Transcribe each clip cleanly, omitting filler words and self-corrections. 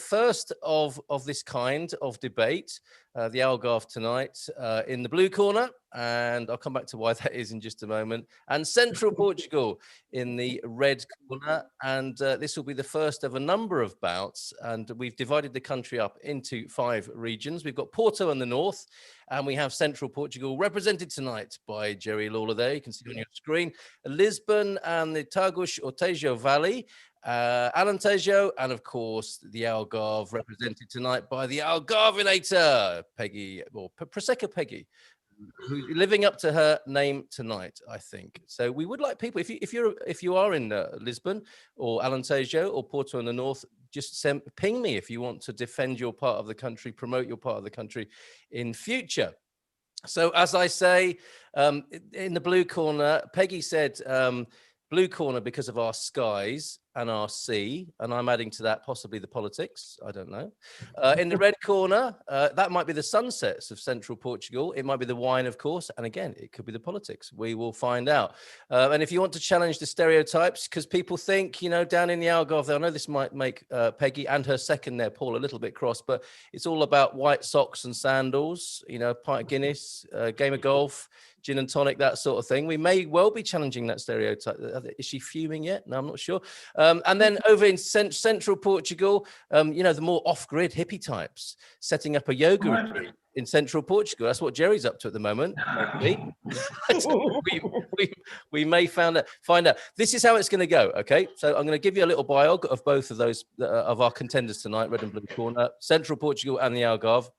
first of this kind of debate, the Algarve tonight in the blue corner, and I'll come back to why that is in just a moment, and Central Portugal in the red corner, and this will be the first of a number of bouts, and we've divided the country up into 5 regions. We've got Porto in the north, and we have Central Portugal represented tonight by Jerry Lawler there, you can see on your screen, Lisbon and the Tagus or Tejo Valley, Alentejo, and of course the Algarve represented tonight by the Algarvinator, Peggy, or Prosecco Peggy, who's living up to her name tonight, I think. So we would like people, if you are in Lisbon or Alentejo or Porto in the north, just ping me if you want to defend your part of the country, promote your part of the country in future. So as I say, in the blue corner, Peggy said blue corner because of our skies and our sea, and I'm adding to that possibly the politics, I don't know. In the red corner, that might be the sunsets of Central Portugal. It might be the wine, of course, and again, it could be the politics. We will find out. And if you want to challenge the stereotypes, because people think, you know, down in the Algarve, I know this might make Peggy and her second there, Paul, a little bit cross, but it's all about white socks and sandals, you know, pint of Guinness, game of golf, gin and tonic, that sort of thing. We may well be challenging that stereotype. Is she fuming yet? No, I'm not sure. And then over in Central Portugal, you know, the more off-grid hippie types setting up a yoga retreat in Central Portugal. That's what Jerry's up to at the moment. we may find out. This is how it's going to go, okay? So I'm going to give you a little biog of both of those, of our contenders tonight, red and blue corner, Central Portugal and the Algarve.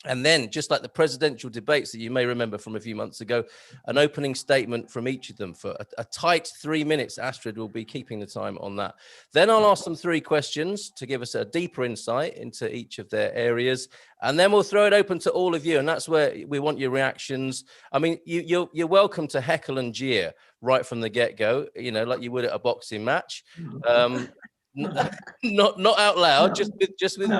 And then, just like the presidential debates that you may remember from a few months ago, an opening statement from each of them for a tight 3 minutes. Astrid will be keeping the time on that. Then I'll ask them 3 questions to give us a deeper insight into each of their areas. And then we'll throw it open to all of you. And that's where we want your reactions. I mean, you're welcome to heckle and jeer right from the get-go, you know, like you would at a boxing match. Not out loud, just with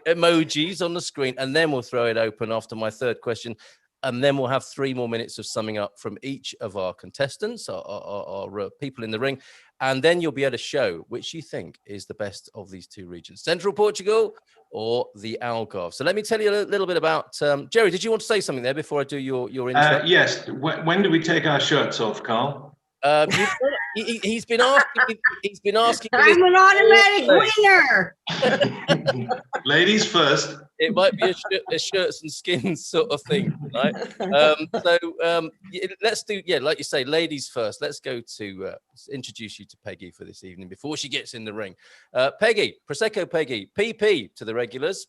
emojis on the screen, and then we'll throw it open after my 3rd question, and then we'll have 3 more minutes of summing up from each of our contestants, our people in the ring, and then you'll be able to show which you think is the best of these 2 regions, Central Portugal or the Algarve. So let me tell you a little bit about Jerry. Did you want to say something there before I do your intro? Yes. When do we take our shirts off, Carl? He's been asking. He's been asking. I'm an automatic winner. Ladies first. It might be a shirts and skins sort of thing, right? Let's do, like you say, ladies first. Let's go to introduce you to Peggy for this evening before she gets in the ring. Peggy, Prosecco Peggy, PP to the regulars.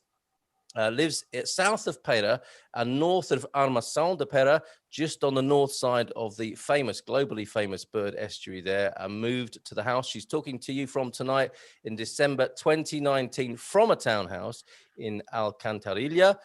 Lives south of Pera and north of Armação de Pera, just on the north side of the globally famous bird estuary there, and moved to the house she's talking to you from tonight in December 2019 from a townhouse in Alcantarilla.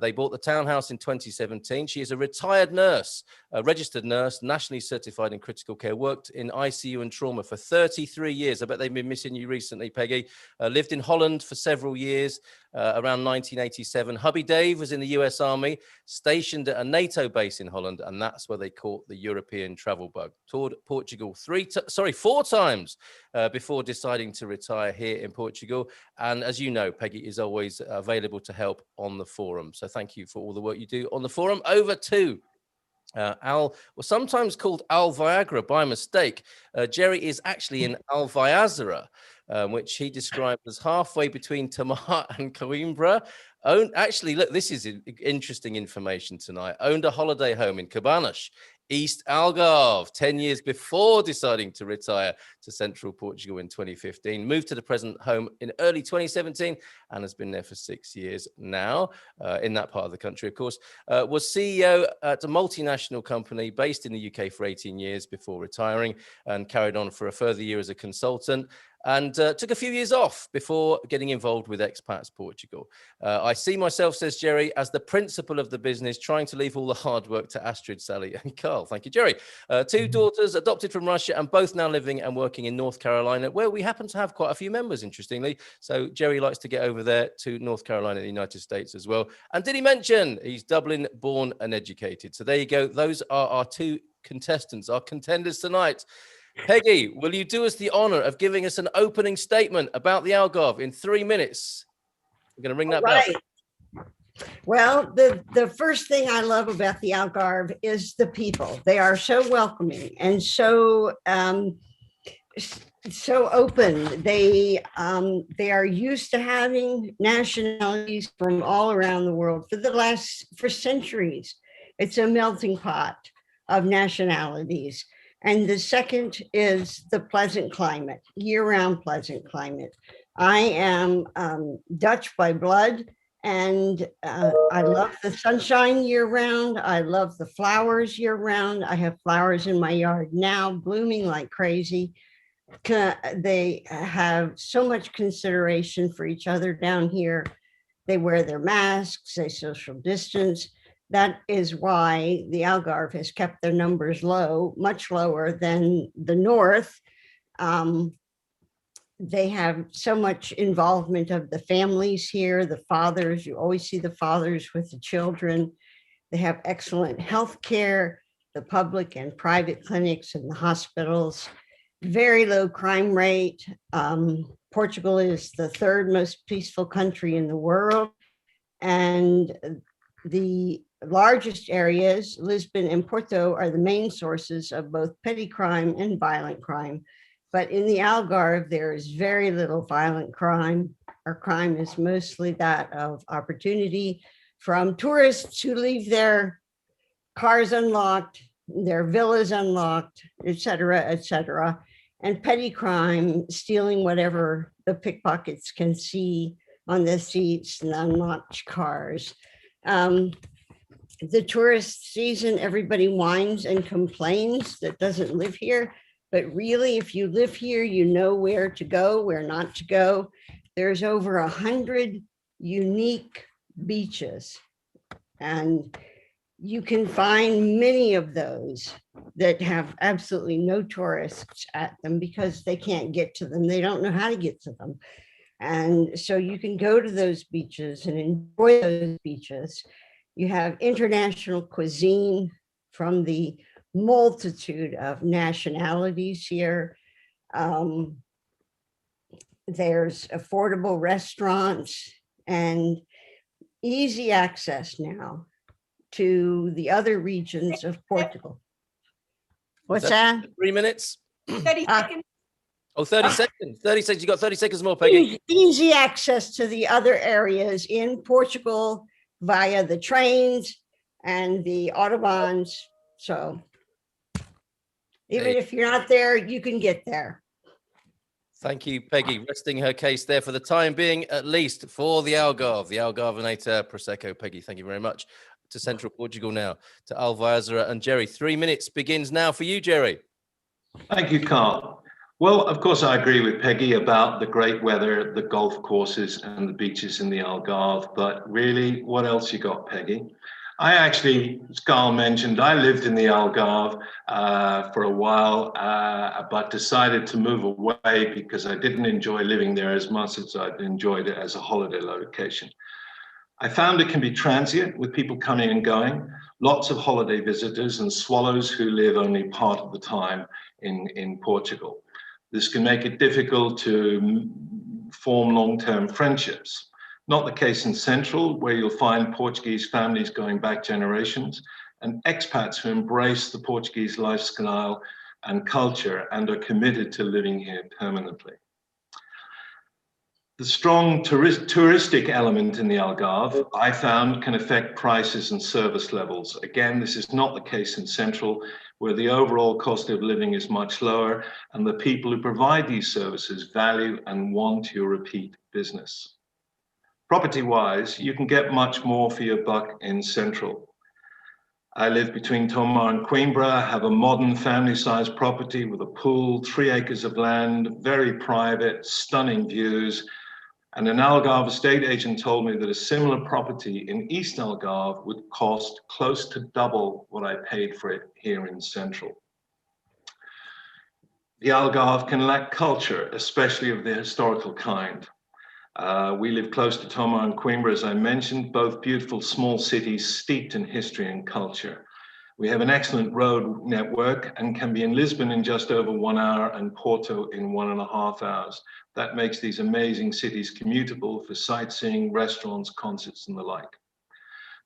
They bought the townhouse in 2017. She is a retired nurse, a registered nurse, nationally certified in critical care, worked in ICU and trauma for 33 years. I bet they've been missing you recently, Peggy. Lived in Holland for several years, around 1987. Hubby Dave was in the US Army, stationed at a NATO base in Holland, and that's where they caught the European travel bug. Toured Portugal 4 times before deciding to retire here in Portugal. And as you know, Peggy is always available to help on the forum. So thank you for all the work you do on the forum. Over to Al, well, sometimes called Al Viagra by mistake. Jerry is actually in Al Viazara, which he described as halfway between Tamar and Coimbra. Actually, look, this is interesting information tonight. Owned a holiday home in Cabanas, East Algarve, 10 years before deciding to retire to Central Portugal in 2015. Moved to the present home in early 2017 and has been there for 6 years now in that part of the country, of course. Was CEO at a multinational company based in the UK for 18 years before retiring, and carried on for a further year as a consultant. And took a few years off before getting involved with Expats Portugal. I see myself, says Jerry, as the principal of the business, trying to leave all the hard work to Astrid, Sally and Carl. Thank you, Jerry. 2 daughters adopted from Russia and both now living and working in North Carolina, where we happen to have quite a few members, interestingly. So Jerry likes to get over there to North Carolina, the United States as well. And did he mention he's Dublin born and educated? So there you go. Those are our 2 contestants, our contenders tonight. Peggy, will you do us the honor of giving us an opening statement about the Algarve in 3 minutes? We're going to ring that bell. Right. Well, the first thing I love about the Algarve is the people. They are so welcoming and so open. They are used to having nationalities from all around the world for centuries. It's a melting pot of nationalities. And the second is the pleasant climate, year-round pleasant climate. I am Dutch by blood, and I love the sunshine year-round. I love the flowers year-round. I have flowers in my yard now, blooming like crazy. They have so much consideration for each other down here. They wear their masks, they social distance. That is why the Algarve has kept their numbers low, much lower than the north. They have so much involvement of the families here, the fathers. You always see the fathers with the children. They have excellent health care, the public and private clinics and the hospitals. Very low crime rate. Portugal is the third most peaceful country in the world. And the largest areas, Lisbon and Porto, are the main sources of both petty crime and violent crime. But in the Algarve, there is very little violent crime. Our crime is mostly that of opportunity from tourists who leave their cars unlocked, their villas unlocked, et cetera, and petty crime, stealing whatever the pickpockets can see on the seats and unlocked cars. The tourist season, everybody whines and complains that doesn't live here. But really, if you live here, you know where to go, where not to go. There's over 100 unique beaches, and you can find many of those that have absolutely no tourists at them because they can't get to them. They don't know how to get to them. And so you can go to those beaches and enjoy those beaches. You have international cuisine from the multitude of nationalities here. There's affordable restaurants and easy access now to the other regions of Portugal. What's that? 3 minutes? 30 seconds. Oh, 30 seconds. 30 seconds. You got 30 seconds more, Peggy. Easy access to the other areas in Portugal via the trains and the autobahns. So even if you're not there, you can get there. Thank you, Peggy, resting her case there for the time being, at least for the Algarve, the Algarvenator Prosecco. Peggy, thank you very much. To Central Portugal now, to Alvazra and Jerry. 3 minutes begins now for you, Jerry. Thank you, Carl. Well, of course, I agree with Peggy about the great weather, the golf courses and the beaches in the Algarve. But really, what else you got, Peggy? I actually, as Carl mentioned, I lived in the Algarve for a while, but decided to move away because I didn't enjoy living there as much as I'd enjoyed it as a holiday location. I found it can be transient with people coming and going, lots of holiday visitors and swallows who live only part of the time in Portugal. This can make it difficult to form long-term friendships. Not the case in Central, where you'll find Portuguese families going back generations and expats who embrace the Portuguese lifestyle and culture and are committed to living here permanently. The strong touristic element in the Algarve, I found, can affect prices and service levels. Again, this is not the case in Central, where the overall cost of living is much lower and the people who provide these services value and want your repeat business. Property-wise, you can get much more for your buck in Central. I live between Tomar and Coimbra, have a modern family-sized property with a pool, 3 acres of land, very private, stunning views. And an Algarve estate agent told me that a similar property in East Algarve would cost close to double what I paid for it here in Central. The Algarve can lack culture, especially of the historical kind. We live close to Tomar and Coimbra, as I mentioned, both beautiful small cities steeped in history and culture. We have an excellent road network and can be in Lisbon in just over 1 hour and Porto in 1.5 hours. That makes these amazing cities commutable for sightseeing, restaurants, concerts, and the like.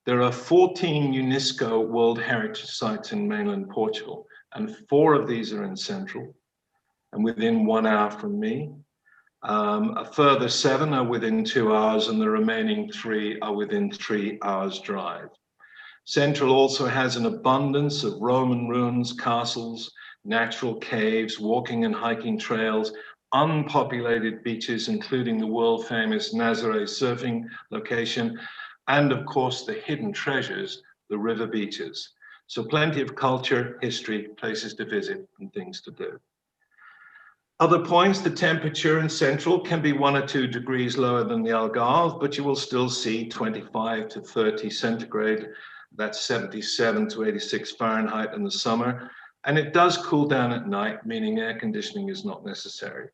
There are 14 UNESCO World Heritage Sites in mainland Portugal, and 4 of these are in Central and within 1 hour from me. A further 7 are within 2 hours, and the remaining 3 are within 3 hours drive. Central also has an abundance of Roman ruins, castles, natural caves, walking and hiking trails, unpopulated beaches, including the world famous Nazaré surfing location, and of course the hidden treasures, the river beaches. So plenty of culture, history, places to visit, and things to do. Other points, the temperature in Central can be 1 or 2 degrees lower than the Algarve, but you will still see 25 to 30 centigrade. That's 77 to 86 Fahrenheit in the summer. And it does cool down at night, meaning air conditioning is not necessary.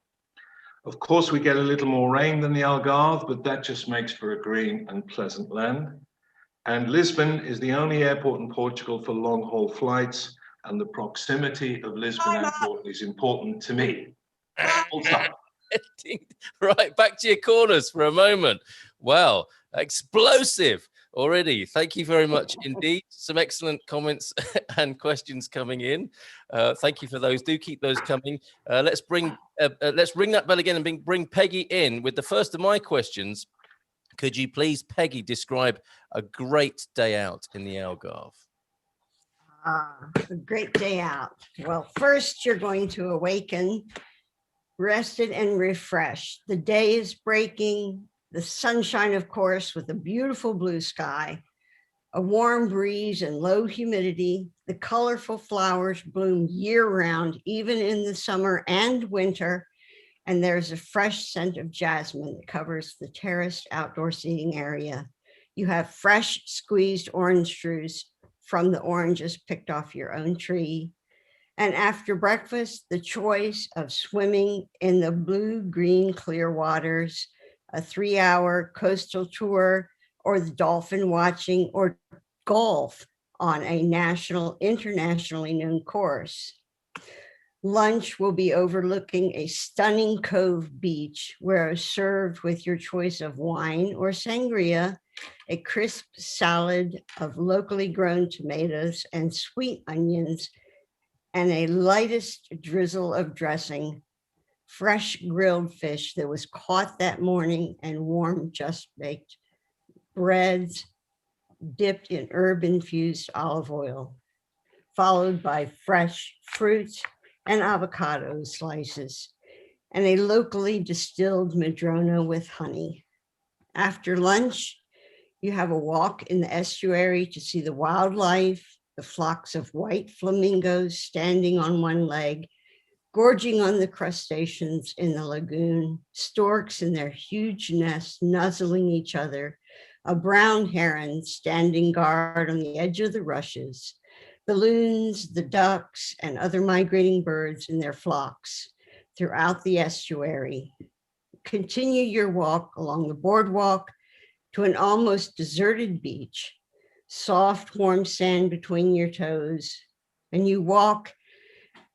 Of course, we get a little more rain than the Algarve, but that just makes for a green and pleasant land. And Lisbon is the only airport in Portugal for long-haul flights, and the proximity of Lisbon Airport is important to me. Right, back to your corners for a moment. Wow, explosive already. Thank you very much indeed. Some excellent comments and questions coming in. Thank you for those. Do keep those coming. Let's ring that bell again and bring Peggy in with the first of my questions. Could you please, Peggy, describe a great day out in the Algarve? A great day out. Well, first you're going to awaken rested and refreshed. The day is breaking, the sunshine, of course, with a beautiful blue sky, a warm breeze and low humidity. The colorful flowers bloom year-round, even in the summer and winter, and there's a fresh scent of jasmine that covers the terraced outdoor seating area. You have fresh squeezed orange juice from the oranges picked off your own tree. And after breakfast, the choice of swimming in the blue-green clear waters, a 3-hour coastal tour, or the dolphin watching, or golf on a internationally known course. Lunch will be overlooking a stunning cove beach where served with your choice of wine or sangria, a crisp salad of locally grown tomatoes and sweet onions, and a lightest drizzle of dressing, fresh grilled fish that was caught that morning, and warm, just baked breads dipped in herb-infused olive oil, followed by fresh fruits and avocado slices, and a locally distilled Madrona with honey. After lunch, you have a walk in the estuary to see the wildlife, the flocks of white flamingos standing on one leg, gorging on the crustaceans in the lagoon, storks in their huge nests nuzzling each other, a brown heron standing guard on the edge of the rushes, the loons, the ducks, and other migrating birds in their flocks throughout the estuary. Continue your walk along the boardwalk to an almost deserted beach, soft, warm sand between your toes, and you walk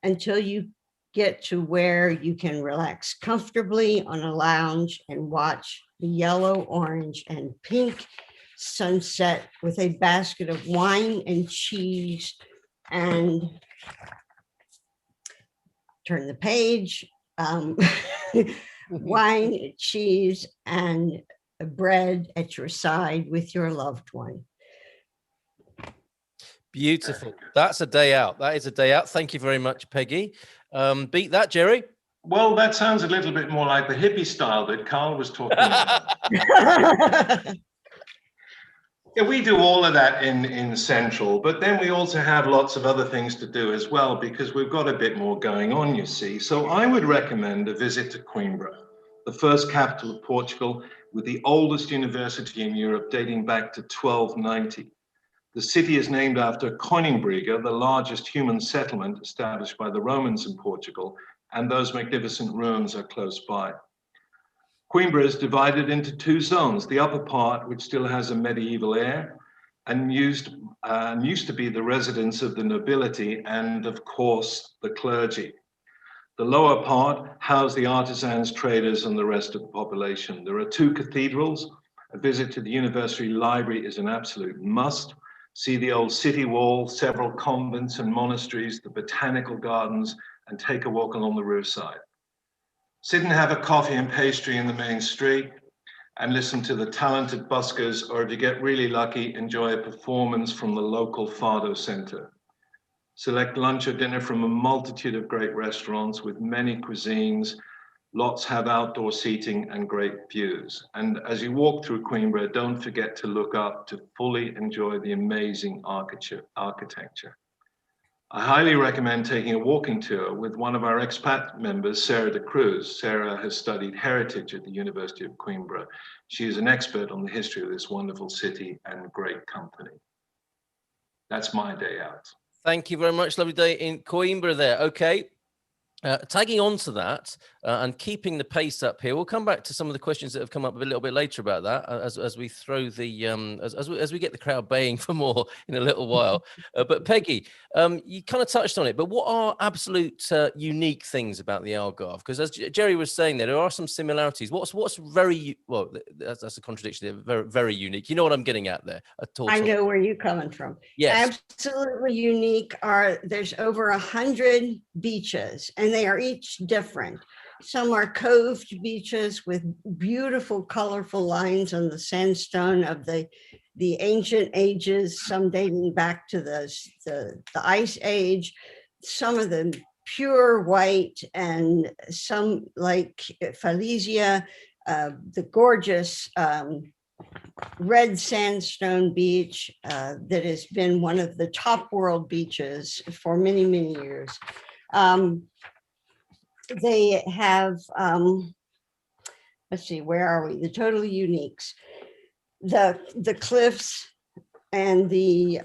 until you get to where you can relax comfortably on a lounge and watch the yellow, orange, and pink sunset with a basket of wine and cheese, and turn the page, wine, cheese, and bread at your side with your loved one. Beautiful. That's a day out. That is a day out. Thank you very much, Peggy. Beat that, Jerry. Well, that sounds a little bit more like the hippie style that Carl was talking about. Yeah, we do all of that in Central, but then we also have lots of other things to do as well, because we've got a bit more going on, you see. So I would recommend a visit to Coimbra, the first capital of Portugal, with the oldest university in Europe dating back to 1290. The city is named after Coimbra, the largest human settlement established by the Romans in Portugal, and those magnificent ruins are close by. Coimbra is divided into 2 zones, the upper part, which still has a medieval air, and used to be the residence of the nobility and, of course, the clergy. The lower part housed the artisans, traders, and the rest of the population. There are 2 cathedrals. A visit to the university library is an absolute must. See the old city wall, several convents and monasteries, the botanical gardens, and take a walk along the riverside. Sit and have a coffee and pastry in the main street and listen to the talented buskers, or if you get really lucky, enjoy a performance from the local Fado Center. Select lunch or dinner from a multitude of great restaurants with many cuisines. Lots have outdoor seating and great views. And as you walk through Coimbra, don't forget to look up to fully enjoy the amazing architecture. I highly recommend taking a walking tour with one of our expat members, Sarah de Cruz. Sarah has studied heritage at the University of Coimbra. She is an expert on the history of this wonderful city and great company. That's my day out. Thank you very much. Lovely day in Coimbra there. Okay. Tagging on to that and keeping the pace up here, we'll come back to some of the questions that have come up a little bit later about that as we throw the as we get the crowd baying for more in a little while. But Peggy, you kind of touched on it. But what are absolute unique things about the Algarve? Because as Jerry was saying, there are some similarities. What's very well? That's a contradiction. Very, very unique. You know what I'm getting at there. I know where you're coming from. Yes, absolutely unique. There's over 100 beaches, and they are each different. Some are coved beaches with beautiful, colorful lines on the sandstone of the ancient ages, some dating back to the Ice Age, some of them pure white, and some like Falesia, the gorgeous red sandstone beach that has been one of the top world beaches for many, many years. They have, let's see, where are we? The total uniques, the cliffs and the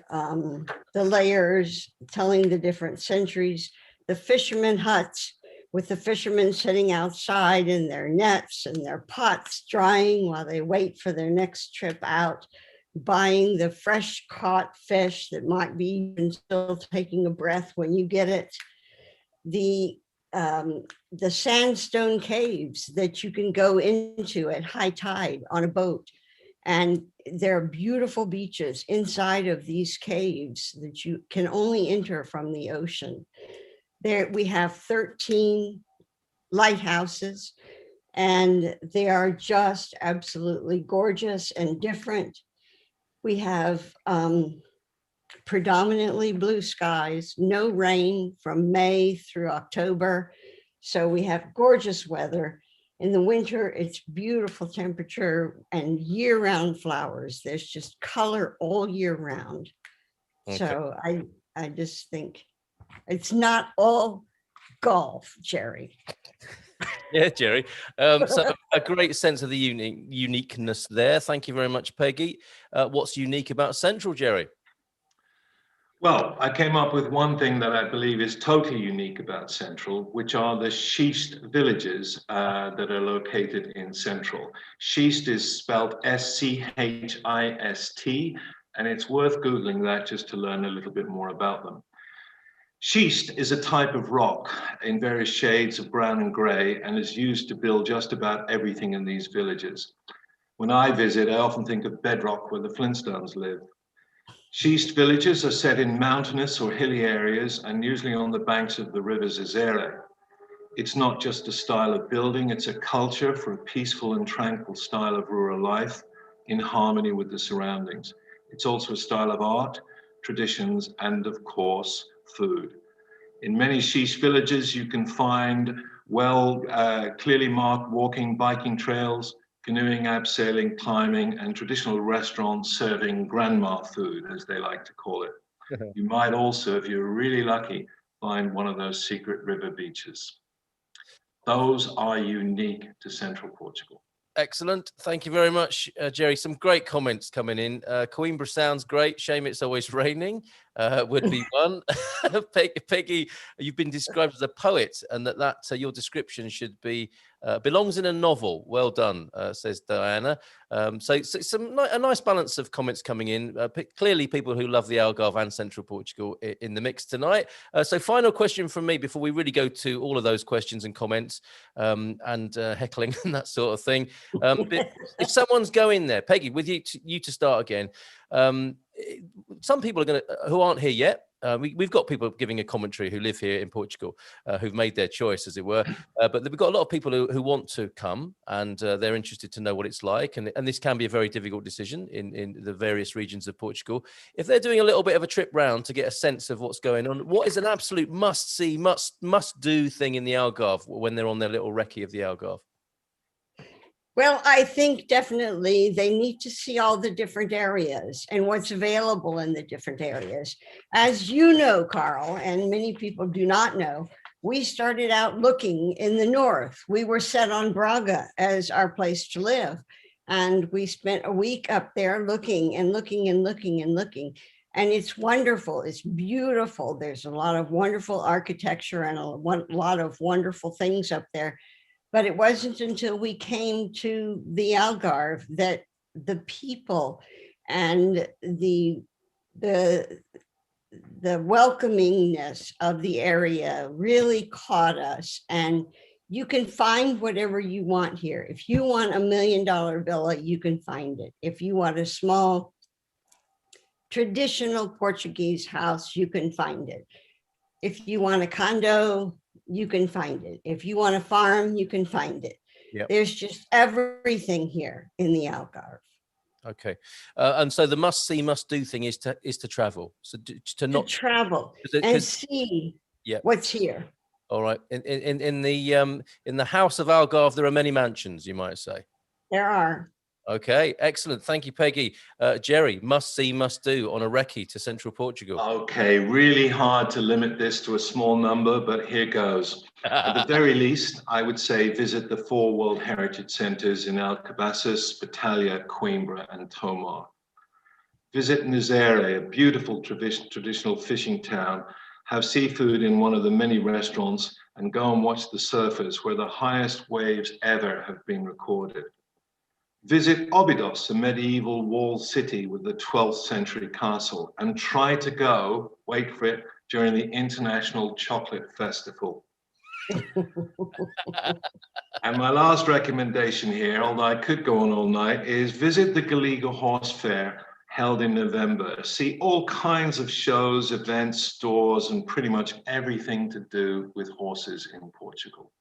layers telling the different centuries, the fishermen huts with the fishermen sitting outside in their nets and their pots drying while they wait for their next trip out, buying the fresh caught fish that might be even still taking a breath when you get it. The sandstone caves that you can go into at high tide on a boat. And there are beautiful beaches inside of these caves that you can only enter from the ocean. There we have 13 lighthouses, and they are just absolutely gorgeous and different. We have predominantly blue skies, no rain from May through October. So we have gorgeous weather. In the winter, it's beautiful temperature and year-round flowers. There's just color all year round. Okay. So I just think it's not all golf, Jerry. Yeah, Jerry. So a great sense of the uniqueness there. Thank you very much, Peggy. What's unique about Central, Jerry? Well, I came up with one thing that I believe is totally unique about Central, which are the schist villages that are located in Central. Schist is spelled S-C-H-I-S-T, and it's worth Googling that just to learn a little bit more about them. Schist is a type of rock in various shades of brown and gray and is used to build just about everything in these villages. When I visit, I often think of bedrock where the Flintstones live. Schist villages are set in mountainous or hilly areas and usually on the banks of the river Zezere. It's not just a style of building, it's a culture for a peaceful and tranquil style of rural life in harmony with the surroundings. It's also a style of art, traditions, and of course, food. In many Schist villages, you can find clearly marked walking, biking trails, canoeing, abseiling, climbing, and traditional restaurants serving grandma food, as they like to call it. You might also, if you're really lucky, find one of those secret river beaches. Those are unique to Central Portugal. Excellent. Thank you very much, Jerry. Some great comments coming in. Coimbra sounds great. Shame it's always raining. would be one. Peggy, you've been described as a poet, and that your description should be belongs in a novel. Well done, says Diana. So a nice balance of comments coming in. Clearly, people who love the Algarve and Central Portugal in the mix tonight. So final question from me before we really go to all of those questions and comments and heckling and that sort of thing. If someone's going there, Peggy, with you to start again. Some people are who aren't here yet. We've got people giving a commentary who live here in Portugal, who've made their choice, as it were. But we've got a lot of people who want to come, and they're interested to know what it's like. And this can be a very difficult decision in the various regions of Portugal. If they're doing a little bit of a trip round to get a sense of what's going on, what is an absolute must-see, must-do thing in the Algarve when they're on their little recce of the Algarve? Well, I think definitely they need to see all the different areas and what's available in the different areas. As you know, Carl, and many people do not know, we started out looking in the north. We were set on Braga as our place to live. And we spent a week up there looking and looking and looking and looking. And it's wonderful. It's beautiful. There's a lot of wonderful architecture and a lot of wonderful things up there. But it wasn't until we came to the Algarve that the people and the welcomingness of the area really caught us. And you can find whatever you want here. If you want $1 million villa, you can find it. If you want a small traditional Portuguese house, you can find it. If you want a condo, you can find it. If you want a farm, you can find it. Yep. There's just everything here in the Algarve. Okay, and so the must-see, must-do thing is to travel. So to travel and see what's here. All right. In the House of Algarve, there are many mansions, you might say. There are. Okay, excellent. Thank you, Peggy. Jerry, must-see, must-do on a recce to Central Portugal. Okay, really hard to limit this to a small number, but here goes. At the very least, I would say visit the 4 World Heritage Centres in Alcobaças, Batalha, Coimbra, and Tomar. Visit Nazaré, a beautiful traditional fishing town. Have seafood in one of the many restaurants and go and watch the surfers where the highest waves ever have been recorded. Visit Óbidos, a medieval walled city with the 12th century castle, and try to go, wait for it, during the International Chocolate Festival. And my last recommendation here, although I could go on all night, is visit the Galiga Horse Fair held in November. See all kinds of shows, events, stores, and pretty much everything to do with horses in Portugal.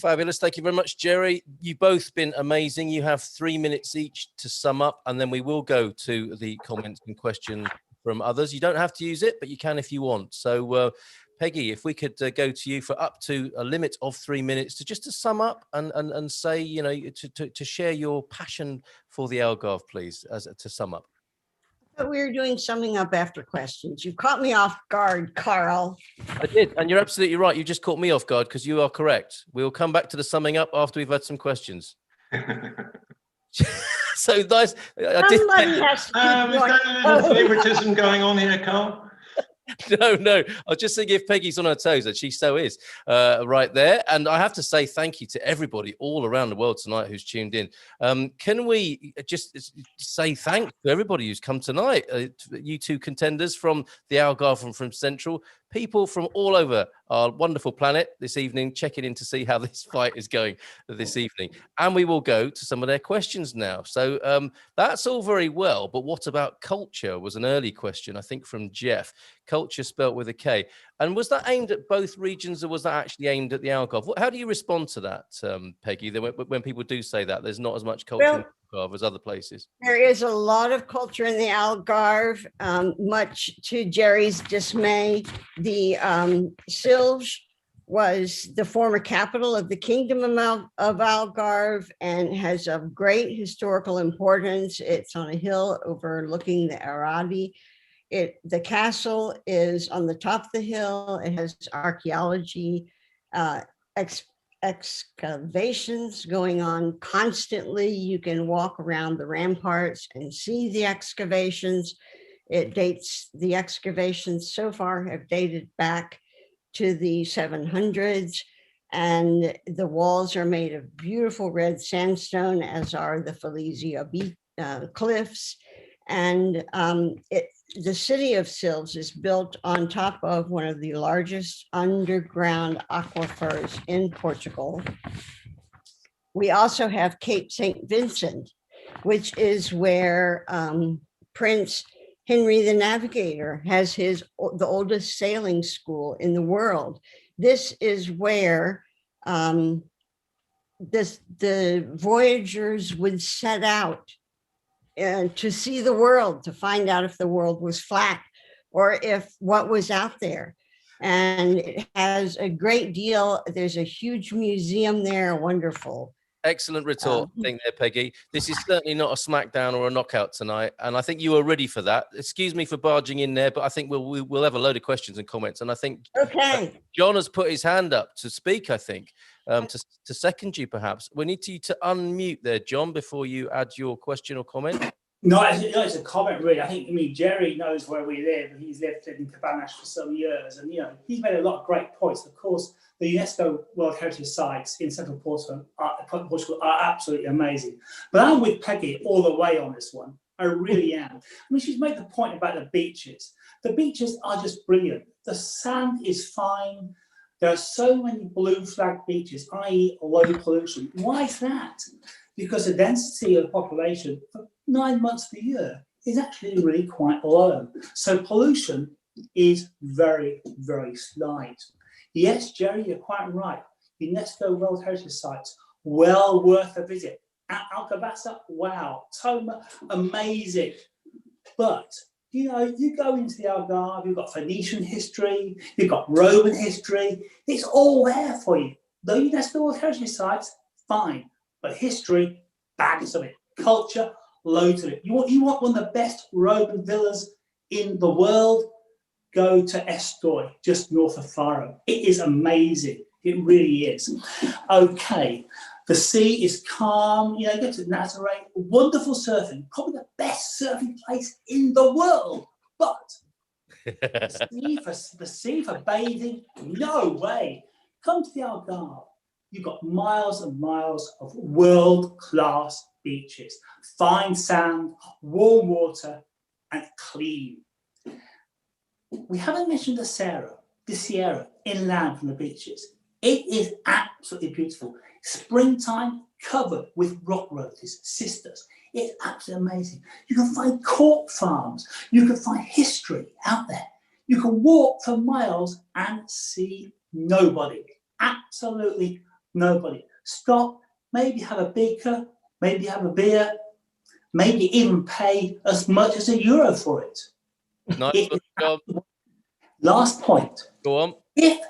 Fabulous. Thank you very much, Jerry. You've both been amazing. You have 3 minutes each to sum up, and then we will go to the comments and questions from others. You don't have to use it, but you can if you want. So, Peggy, if we could go to you for up to a limit of 3 minutes to sum up and say, you know, to share your passion for the Algarve, please, to sum up. But we were doing summing up after questions. You caught me off guard, Carl. I did, and you're absolutely right. You just caught me off guard because you are correct. We'll come back to the summing up after we've had some questions. So nice. Somebody has to keep Is going. that a little favoritism going on here, Carl? No. I was just thinking if Peggy's on her toes, and she so is right there. And I have to say thank you to everybody all around the world tonight who's tuned in. Can we just say thanks to everybody who's come tonight? You two contenders from the Algarve and from Central, people from all over our wonderful planet this evening, checking in to see how this fight is going this evening. And we will go to some of their questions now. So that's all very well, but what about culture was an early question, I think, from Jeff. Culture spelt with a K. And was that aimed at both regions, or was that actually aimed at the Algarve? How do you respond to that, Peggy, when people do say that there's not as much culture in the Algarve as other places? There is a lot of culture in the Algarve, much to Jerry's dismay. The Silge was the former capital of the Kingdom of Algarve and has a great historical importance. It's on a hill overlooking the Arabi. The castle is on the top of the hill. It has archaeology excavations going on constantly. You can walk around the ramparts and see the excavations. The excavations so far have dated back to the 700s, and the walls are made of beautiful red sandstone, as are the Felicia cliffs. And the city of Sils is built on top of one of the largest underground aquifers in Portugal. We also have Cape St. Vincent, which is where Prince Henry the Navigator has the oldest sailing school in the world. This is where the voyagers would set out to see the world, to find out if the world was flat or if what was out there. And it has a great deal. There's a huge museum there, wonderful. Excellent retort, I think there, Peggy. This is certainly not a smackdown or a knockout tonight, and I think you are ready for that. Excuse me for barging in there, but I think we'll have a load of questions and comments, and I think John has put his hand up to speak, I think, to second you, perhaps. We need you to unmute there, John, before you add your question or comment. No, it's a comment, really. I mean, Jerry knows where we live. He's lived in Cabanas for some years, and, he's made a lot of great points. Of course, the UNESCO World Heritage Sites in Central Portugal are absolutely amazing. But I'm with Peggy all the way on this one. I really am. I mean, she's made the point about the beaches. The beaches are just brilliant. The sand is fine. There are so many blue flag beaches, i.e. low pollution. Why is that? Because the density of the population for 9 months of the year is actually really quite low. So pollution is very, very slight. Yes, Jerry, you're quite right. UNESCO World Heritage Sites, well worth a visit. At Algarve, wow, Toma, amazing. But, you go into the Algarve, you've got Phoenician history, you've got Roman history. It's all there for you. The UNESCO World Heritage Sites, fine. But history, bags of it. Culture, loads of it. You want one of the best Roman villas in the world? Go to Estoy, just north of Faro. It is amazing. It really is. Okay, the sea is calm. You go to Nazaré, wonderful surfing, probably the best surfing place in the world. But the sea for bathing, no way. Come to the Algarve. You've got miles and miles of world-class beaches, fine sand, warm water, and clean. We haven't mentioned the Sierra inland from the beaches. It is absolutely beautiful. Springtime covered with rock roses, sisters. It's absolutely amazing. You can find cork farms. You can find history out there. You can walk for miles and see nobody. Absolutely nobody. Stop, maybe have a beaker, maybe have a beer, maybe even pay as much as €1 for it. Nice job. Last point. Go on. If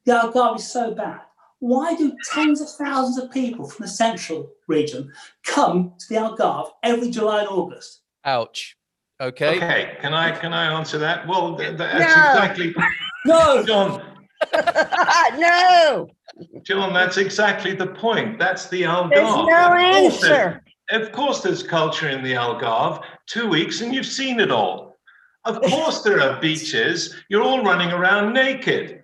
the Algarve is so bad, why do tens of thousands of people from the central region come to the Algarve every July and August? Ouch. Okay. Okay. Can I answer that? Well, that's exactly. No. John. No. John, that's exactly the point. That's the Algarve. There's no answer. Of course, there's culture in the Algarve. 2 weeks and you've seen it all. Of course, there are beaches. You're all running around naked.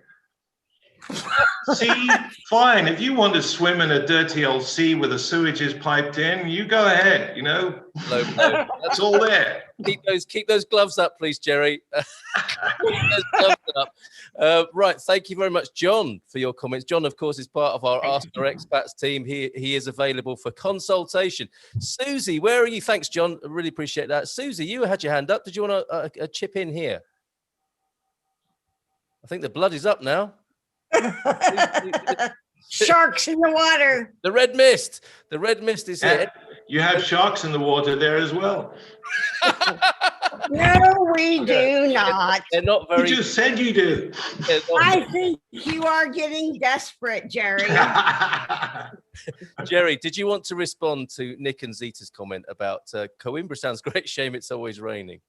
Sea, fine. If you want to swim in a dirty old sea where the sewage is piped in, you go ahead. That's all there. Keep those gloves up, please, Jerry. Keep those gloves up. Right, thank you very much, John, for your comments. John, of course, is part of our Ask Our Expats team. He is available for consultation. Susie, where are you? Thanks, John. I really appreciate that. Susie, you had your hand up. Did you want a chip in here? I think the blood is up now. Sharks in the water. The red mist. The red mist is here. You have sharks in the water there as well. No, we do not. They're not very. You just said you do. I think you are getting desperate, Jerry. Jerry, did you want to respond to Nick and Zita's comment about Coimbra? Sounds great. Shame it's always raining.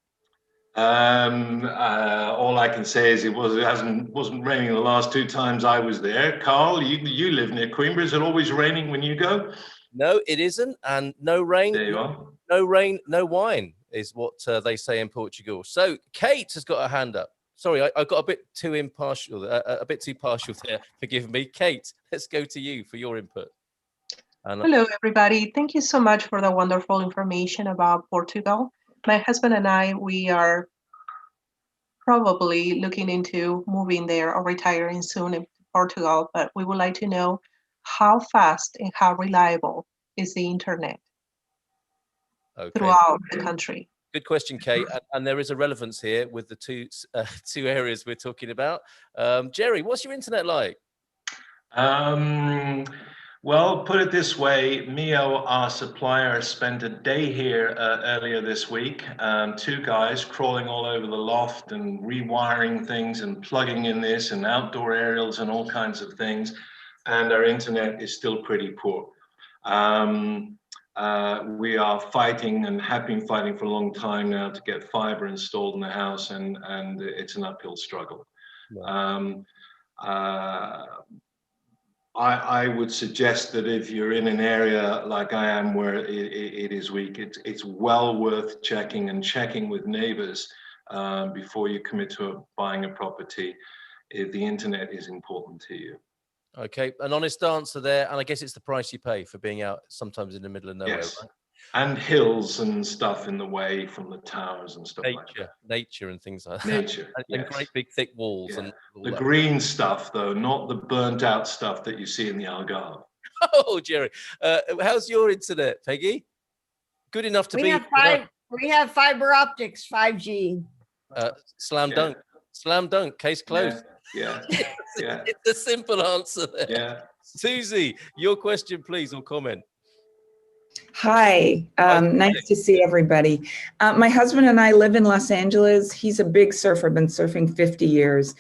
All I can say is it wasn't raining the last 2 times I was there. Carl, you live near Coimbra. Is it always raining when you go? No, it isn't. And no rain. There you are. No rain, no wine is what they say in Portugal. So Kate has got her hand up. Sorry, I got a bit too impartial, a bit too partial there. Forgive me. Kate, let's go to you for your input. And Hello, everybody. Thank you so much for the wonderful information about Portugal. My husband and I, we are probably looking into moving there or retiring soon in Portugal, but we would like to know how fast and how reliable is the internet throughout the country. Good question, Kate. And there is a relevance here with the two areas we're talking about. Jerry, what's your internet like? Well, put it this way, Mio, our supplier, spent a day here earlier this week. 2 guys crawling all over the loft and rewiring things and plugging in this and outdoor aerials and all kinds of things. And our internet is still pretty poor. We are fighting and have been fighting for a long time now to get fiber installed in the house, and it's an uphill struggle. Wow. I would suggest that if you're in an area like I am where it is weak, it's well worth checking with neighbors before you commit to buying a property if the internet is important to you. Okay, an honest answer there, and I guess it's the price you pay for being out sometimes in the middle of nowhere. Yes. Right? And hills and stuff in the way from the towers and stuff like that. Nature and things like that. Nature, and yes. great big thick walls. Yeah. And the green stuff, though, not the burnt out stuff that you see in the Algarve. Oh, Jerry, how's your internet, Peggy? Good enough to be. We have fiber optics, 5G. Slam dunk. Slam dunk. Case closed. Yeah. Yeah. It's a simple answer there. Yeah. Susie, your question, please, or comment. Hi, nice to see everybody. My husband and I live in Los Angeles. He's a big surfer, been surfing 50 years,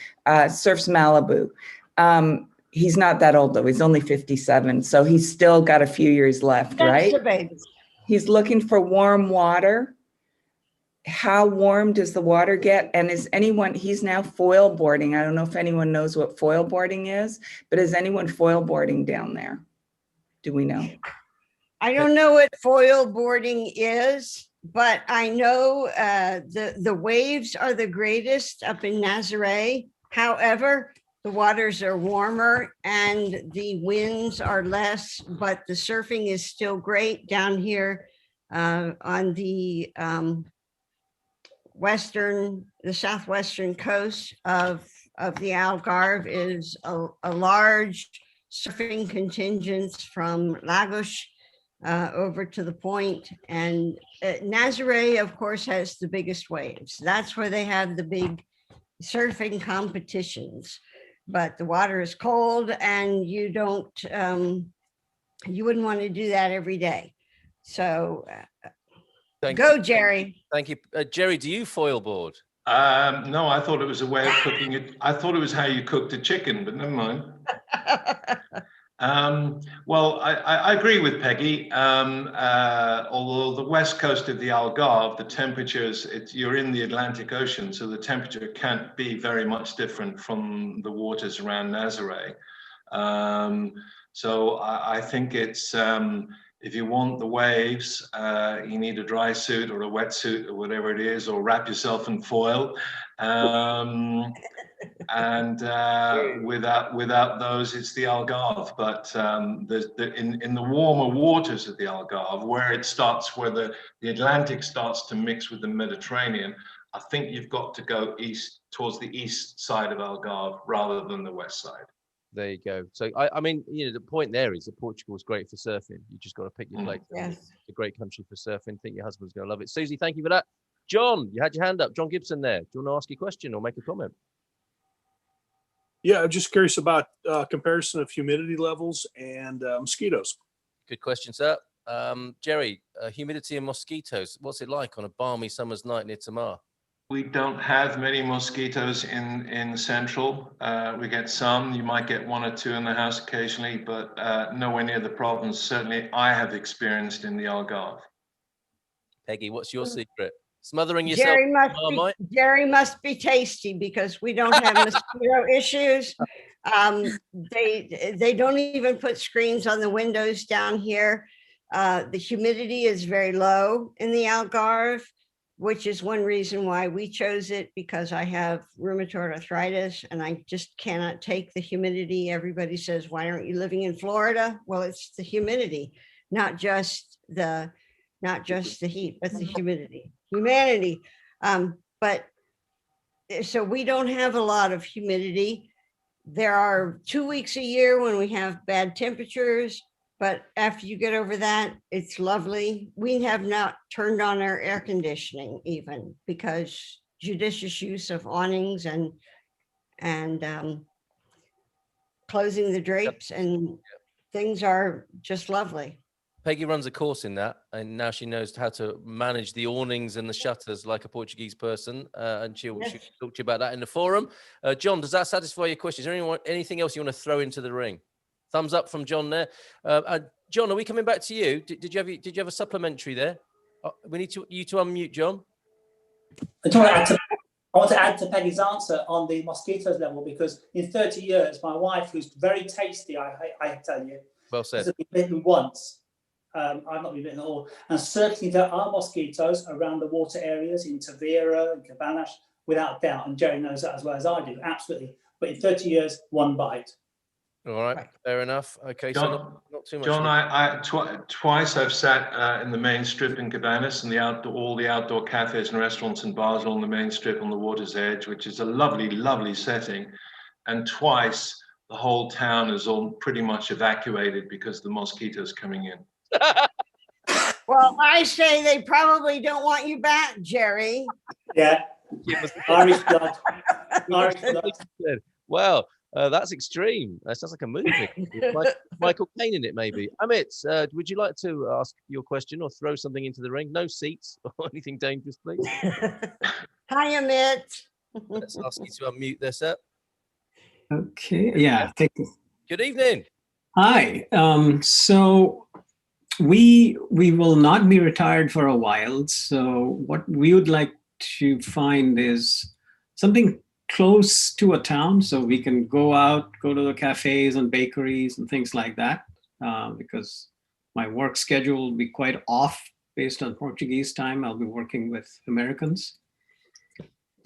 surfs Malibu. He's not that old though, he's only 57, so he's still got a few years left, right? He's looking for warm water. How warm does the water get? And is anyone, he's now foil boarding. I don't know if anyone knows what foil boarding is, but is anyone foil boarding down there? Do we know? I don't know what foil boarding is, but I know the waves are the greatest up in Nazaré. However, the waters are warmer and the winds are less, but the surfing is still great down here on the southwestern coast of the Algarve is a large surfing contingent from Lagos over to the point, and Nazaré, of course, has the biggest waves. That's where they have the big surfing competitions, but the water is cold and you don't, you wouldn't want to do that every day. So go, Jerry. Thank you. Jerry, do you foil board? No, I thought it was a way of cooking it. I thought it was how you cooked a chicken, but never mind. Well, I agree with Peggy. Although the west coast of the Algarve, the temperatures, you're in the Atlantic Ocean, so the temperature can't be very much different from the waters around Nazaré. So I think it's, if you want the waves, you need a dry suit or a wetsuit or whatever it is, or wrap yourself in foil. And without those, it's the Algarve. But in the warmer waters of the Algarve, where it starts, where the Atlantic starts to mix with the Mediterranean, I think you've got to go east, towards the east side of Algarve rather than the west side. There you go. So I mean, you know, the point there is that Portugal is great for surfing. You just got to pick your place. Yes. It's a great country for surfing. I think your husband's going to love it. Susie, thank you for that. John, you had your hand up. John Gibson there. Do you want to ask a question or make a comment? Yeah, I'm just curious about comparison of humidity levels and mosquitoes. Good question, sir. Jerry, humidity and mosquitoes. What's it like on a balmy summer's night near Tamar? We don't have many mosquitoes in Central. We get some. You might get 1 or 2 in the house occasionally, but nowhere near the problems certainly I have experienced in the Algarve. Peggy, what's your secret? Smothering yourself. Jerry must be tasty because we don't have mosquito issues. They don't even put screens on the windows down here. The humidity is very low in the Algarve, which is one reason why we chose it, because I have rheumatoid arthritis and I just cannot take the humidity. Everybody says, why aren't you living in Florida? Well, it's the humidity, not just the heat, but the humanity. But so we don't have a lot of humidity. There are 2 weeks a year when we have bad temperatures, but after you get over that, it's lovely. We have not turned on our air conditioning even, because judicious use of awnings and closing the drapes, and things are just lovely. Peggy runs a course in that, and now she knows how to manage the awnings and the shutters like a Portuguese person, and she'll talk to you about that in the forum. John, does that satisfy your question? Is there anything else you want to throw into the ring? Thumbs up from John there. John, are we coming back to you? Did you have a supplementary there? We need you to unmute, John. I want to add to Peggy's answer on the mosquitoes level, because in 30 years, my wife, who's very tasty, I tell you, well said, has been bitten once. I've not been bitten at all. And certainly there are mosquitoes around the water areas in Tavira and Cabanas, without doubt. And Jerry knows that as well as I do, absolutely. But in 30 years, one bite. All right, fair enough. Okay, John, so not too much. John, twice I've sat in the main strip in Cabanas, and all the outdoor cafes and restaurants and bars on the main strip on the water's edge, which is a lovely, lovely setting. And twice the whole town is all pretty much evacuated because the mosquitoes coming in. Well, I say they probably don't want you back, Jerry. Yeah, Irish blood. Irish blood. Wow, that's extreme. That sounds like a movie. Michael Caine in it, maybe. Amit, would you like to ask your question or throw something into the ring? No seats or anything dangerous, please. Hi, Amit. Let's ask you to unmute there, sir. Okay, yeah, thank you. Good evening. Hi, so we will not be retired for a while. So what we would like to find is something close to a town, so we can go to the cafes and bakeries and things like that, because my work schedule will be quite off based on Portuguese time. I'll be working with Americans.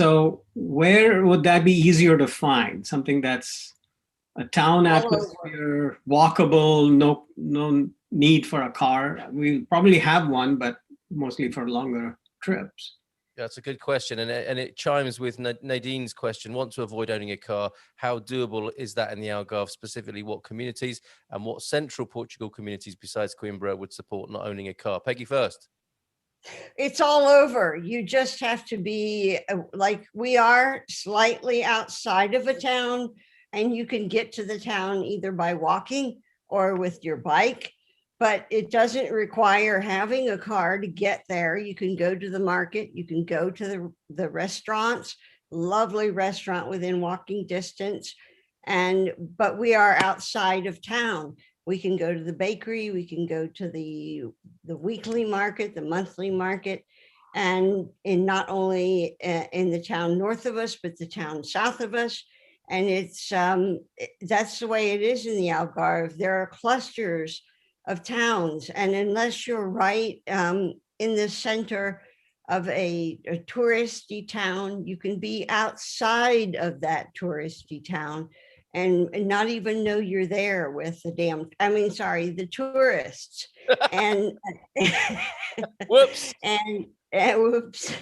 So where would that be easier to find? Something that's a town atmosphere, walkable, no need for a car. We probably have one, but mostly for longer trips. That's a good question, and it chimes with Nadine's question. Want to avoid owning a car? How doable is that in the Algarve? Specifically, what communities and what Central Portugal communities besides Coimbra would support not owning a car? Peggy first. It's all over. You just have to be like we are, slightly outside of a town, and you can get to the town either by walking or with your bike. But it doesn't require having a car to get there. You can go to the market, you can go to the restaurants, lovely restaurant within walking distance. But we are outside of town. We can go to the bakery, we can go to the weekly market, the monthly market, and in not only in the town north of us, but the town south of us. And it's that's the way it is in the Algarve. There are clusters of towns, and unless you're right in the center of a touristy town, you can be outside of that touristy town and not even know you're there with the tourists. And whoops. And whoops.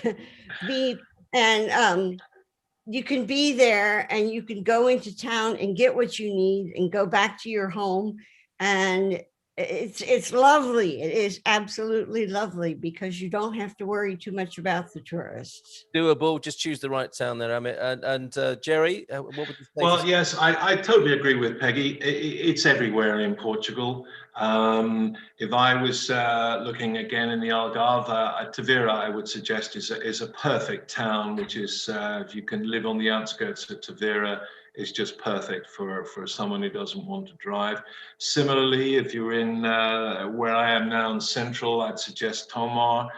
You can be there and you can go into town and get what you need and go back to your home. And it's lovely. It is absolutely lovely because you don't have to worry too much about the tourists. Doable. Just choose the right town there, Amit. And Jerry, what would you say? Well, yes, I totally agree with Peggy. It's everywhere in Portugal. If I was looking again in the Algarve, Tavira, I would suggest is a perfect town, which is, if you can live on the outskirts of Tavira, is just perfect for someone who doesn't want to drive. Similarly, if you're in where I am now in Central, I'd suggest Tomar.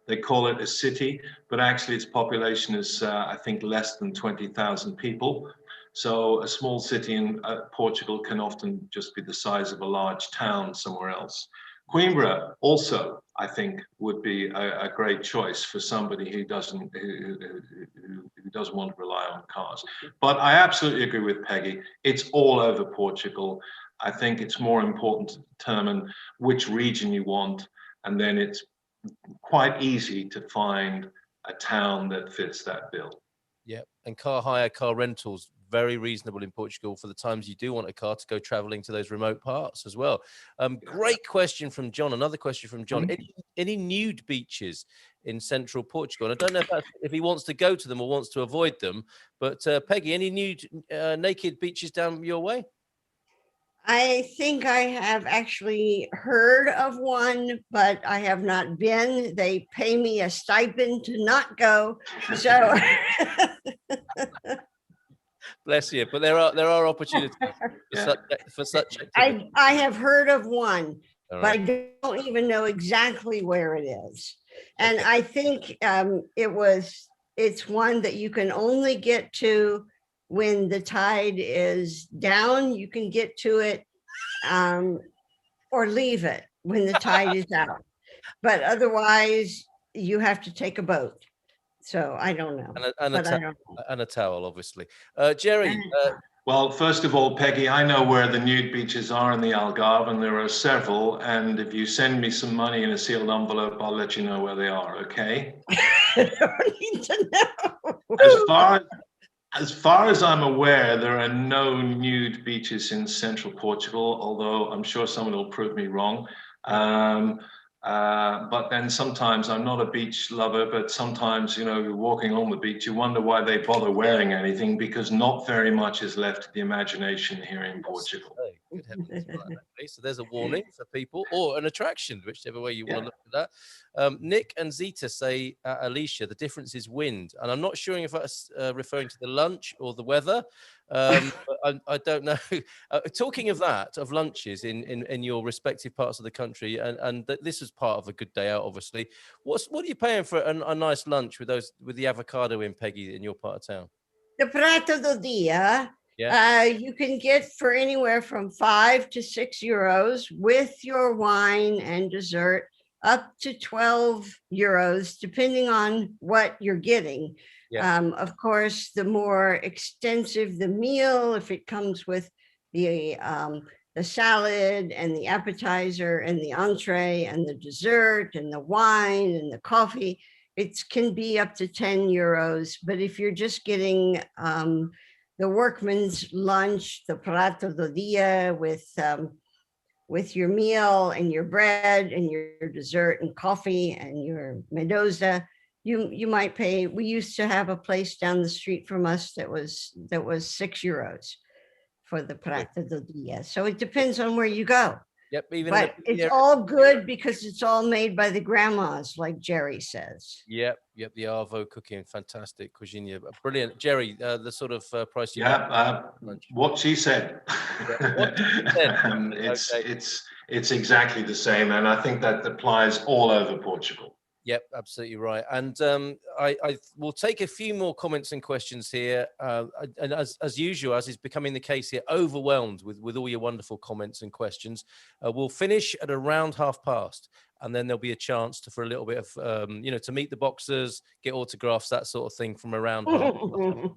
They call it a city, but actually its population is, I think, less than 20,000 people. So a small city in Portugal can often just be the size of a large town somewhere else. Coimbra also, I think, would be a great choice for somebody who doesn't want to rely on cars. But I absolutely agree with Peggy. It's all over Portugal. I think it's more important to determine which region you want, and then it's quite easy to find a town that fits that bill. Yeah, and car hire, car rentals, very reasonable in Portugal for the times you do want a car to go traveling to those remote parts as well. Great question from John. Another question from John. Any nude beaches in central Portugal? And I don't know if he wants to go to them or wants to avoid them, but Peggy, any nude naked beaches down your way? I think I have actually heard of one, but I have not been. They pay me a stipend to not go. So Bless you. But there are opportunities for such activity. I have heard of one, All but right. I don't even know exactly where it is. And Okay. I think it's one that you can only get to when the tide is down. You can get to it or leave it when the tide is out. But otherwise, you have to take a boat. So I don't know. And a towel, obviously. Jerry. Well, first of all, Peggy, I know where the nude beaches are in the Algarve, and there are several. And if you send me some money in a sealed envelope, I'll let you know where they are, okay? I don't need to know. As far as I'm aware, there are no nude beaches in central Portugal, although I'm sure someone will prove me wrong. But then sometimes, I'm not a beach lover, but sometimes, you know, you're walking on the beach, you wonder why they bother wearing anything, because not very much is left to the imagination here in Portugal. Good heavens. Right, so there's a warning for people, or an attraction, whichever way you want to look at that. Nick and Zita say, Alicia, the difference is wind. And I'm not sure if that's referring to the lunch or the weather. But I don't know. Talking of that, of lunches in your respective parts of the country, and this is part of a good day out, obviously. What are you paying for a nice lunch with the avocado in, Peggy, in your part of town? The prato do dia, you can get for anywhere from 5 to 6 euros with your wine and dessert, up to 12 euros, depending on what you're getting. Of course, the more extensive the meal, if it comes with the salad and the appetizer and the entree and the dessert and the wine and the coffee, it can be up to 10 euros. But if you're just getting the workman's lunch, the prato do dia with your meal and your bread and your dessert and coffee and your medoza, you might pay. We used to have a place down the street from us that was 6 euros for the prato do dia. So it depends on where you go. Yep, but it's all good because it's all made by the grandmas, like Jerry says. Yep, the Arvo cooking, fantastic cuisine, brilliant. Jerry, the sort of price you what she said. It's exactly the same, and I think that applies all over Portugal. Yep, absolutely right. And I will take a few more comments and questions here. And as usual, as is becoming the case here, overwhelmed with all your wonderful comments and questions. We'll finish at around past. And then there'll be a chance for a little bit of, to meet the boxers, get autographs, that sort of thing from around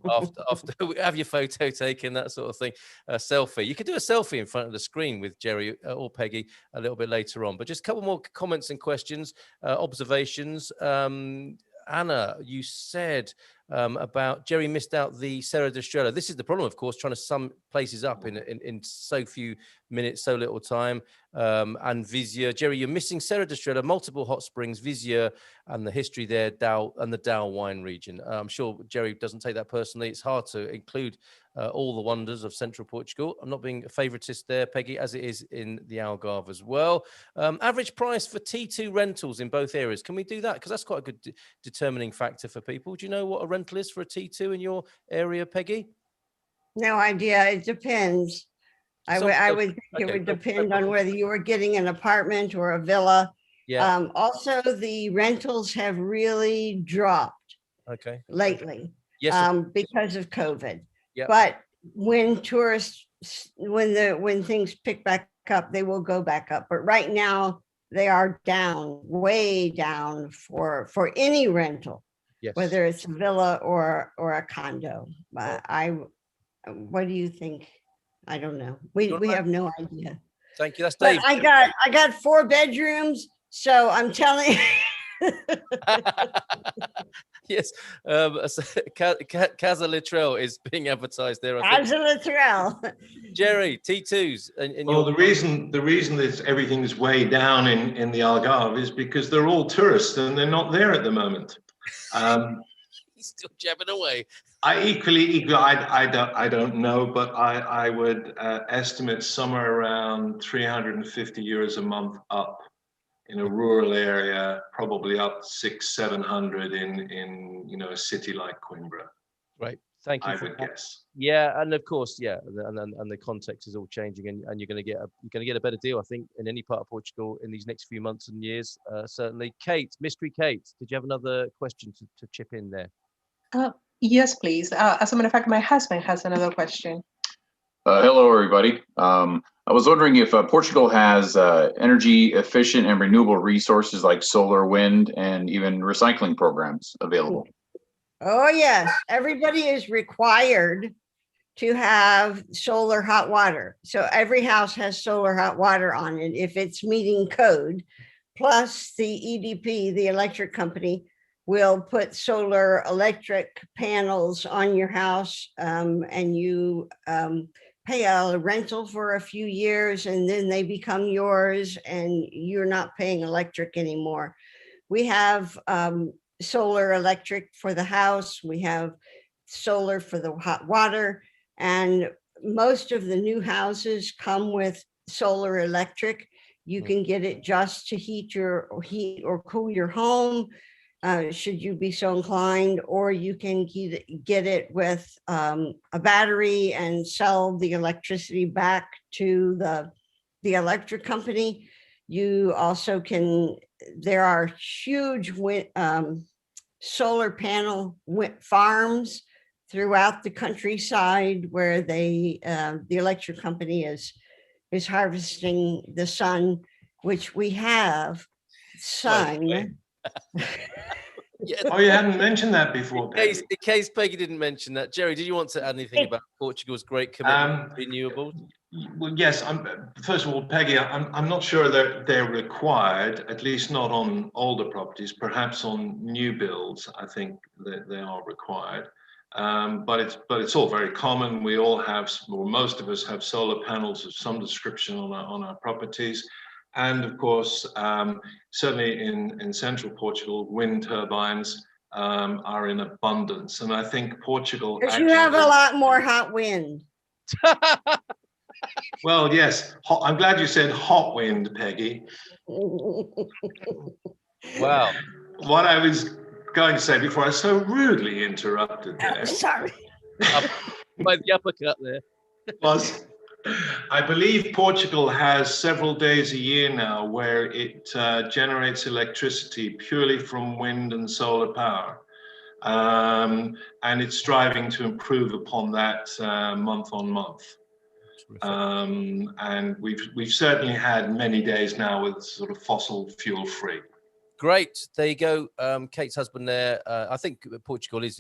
after have your photo taken, that sort of thing, a selfie. You could do a selfie in front of the screen with Jerry or Peggy a little bit later on. But just a couple more comments and questions, observations. Anna, you said about Jerry missed out the Serra da Estrela. This is the problem, of course, trying to sum places up in so few minutes, so little time. And Vizia, Jerry, you're missing Serra da Estrela, multiple hot springs, Vizia, and the history there, and the Dow wine region. I'm sure Jerry doesn't take that personally. It's hard to include all the wonders of central Portugal. I'm not being a favoritist there, Peggy, as it is in the Algarve as well. Average price for T2 rentals in both areas. Can we do that? Because that's quite a good determining factor for people. Do you know what a rental is for a T2 in your area, Peggy? No idea. It depends. I would think it would depend on whether you were getting an apartment or a villa. Yeah. Also, the rentals have really dropped lately because of COVID. Yep. But when tourists, when things pick back up, they will go back up. But right now, they are down, way down for any rental, Yes. whether it's a villa or a condo. What do you think? I don't know. We have no idea. Thank you. That's But Dave. I got 4 bedrooms, so I'm telling you. Yes, Casa Littrell is being advertised there. I think. Casa Littrell. Jerry, T2s. And Well, the reason that everything's way down in the Algarve is because they're all tourists and they're not there at the moment. He's still jabbing away. I don't know, but I would estimate somewhere around 350 euros a month up in a rural area, probably up 600-700 in a city like Coimbra. Right. Thank you. I would guess. Yeah, and of course, yeah, and the context is all changing, and you're going to get a better deal, I think, in any part of Portugal in these next few months and years. Certainly, Kate, Mystery Kate, did you have another question to chip in there? Yes, please. As a matter of fact, my husband has another question. Hello, everybody. I was wondering if Portugal has energy efficient and renewable resources like solar, wind, and even recycling programs available. Oh, yes. Everybody is required to have solar hot water. So every house has solar hot water on it if it's meeting code. Plus the EDP, the electric company, will put solar electric panels on your house, and you pay a rental for a few years, and then they become yours and you're not paying electric anymore. We have solar electric for the house. We have solar for the hot water, and most of the new houses come with solar electric. You can get it just to heat or cool your home, should you be so inclined, or you can get it with a battery and sell the electricity back to the electric company. You also can, there are huge solar panel farms throughout the countryside where the electric company is harvesting the sun, which we have sun. Yeah. Oh, you hadn't mentioned that before, Peggy. In case Peggy didn't mention that. Jerry, did you want to add anything about Portugal's great commitment to renewables? Well, yes. First of all, Peggy, I'm not sure they're required, at least not on older properties. Perhaps on new builds, I think that they are required. But it's all very common. We all have, or most of us have, solar panels of some description on our properties. And of course, certainly in central Portugal, wind turbines are in abundance. And I think Portugal. Because you have a lot more hot wind. Well, yes. I'm glad you said hot wind, Peggy. Wow. What I was going to say before I was so rudely interrupted there. Sorry. By the uppercut there. Was, I believe Portugal has several days a year now where it generates electricity purely from wind and solar power. And it's striving to improve upon that month on month. And we've certainly had many days now with sort of fossil fuel free. Great. There you go. Kate's husband there. I think Portugal is